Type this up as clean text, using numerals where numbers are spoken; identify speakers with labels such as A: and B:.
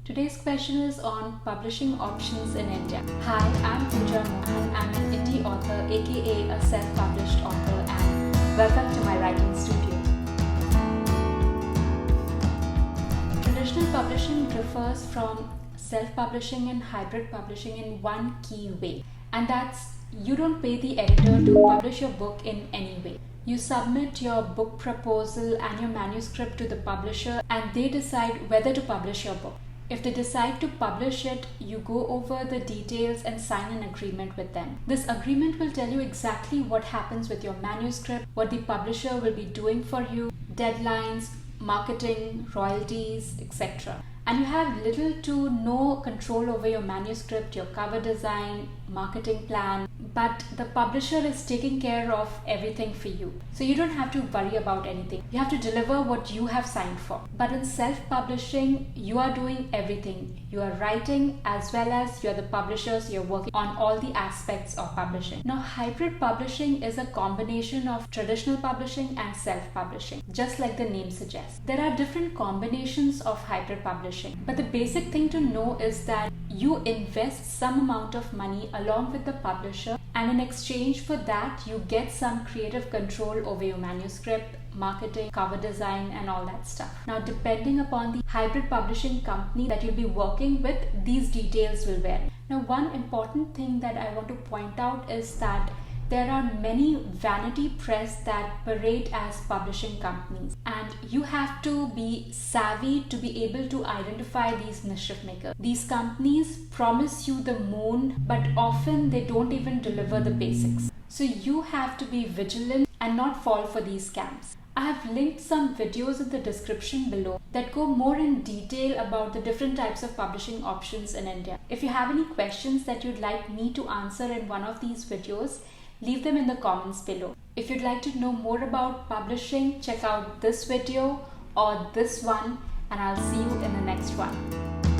A: Today's question is on publishing options in India. Hi, I'm Pooja Mohan. I'm an indie author, aka a self-published author, and welcome to my writing studio. Traditional publishing differs from self-publishing and hybrid publishing in one key way, and that's you don't pay the editor to publish your book in any way. You submit your book proposal and your manuscript to the publisher, and they decide whether to publish your book. If they decide to publish it, you go over the details and sign an agreement with them. This agreement will tell you exactly what happens with your manuscript, what the publisher will be doing for you, deadlines, marketing, royalties, etc. And you have little to no control over your manuscript, your cover design, marketing plan, but the publisher is taking care of everything for you. So you don't have to worry about anything. You have to deliver what you have signed for. But in self-publishing, you are doing everything. You are writing as well as you're the publishers, you're working on all the aspects of publishing. Now, hybrid publishing is a combination of traditional publishing and self-publishing, just like the name suggests. There are different combinations of hybrid publishing, but the basic thing to know is that you invest some amount of money along with the publisher, and in exchange for that you get some creative control over your manuscript, marketing, cover design and all that stuff. Now, depending upon the hybrid publishing company that you'll be working with, these details will vary. Now, one important thing that I want to point out is that there are many vanity press that parade as publishing companies, and you have to be savvy to be able to identify these mischief makers. These companies promise you the moon, but often they don't even deliver the basics. So you have to be vigilant and not fall for these scams. I have linked some videos in the description below that go more in detail about the different types of publishing options in India. If you have any questions that you'd like me to answer in one of these videos, leave them in the comments below. If you'd like to know more about publishing, check out this video or this one, and I'll see you in the next one.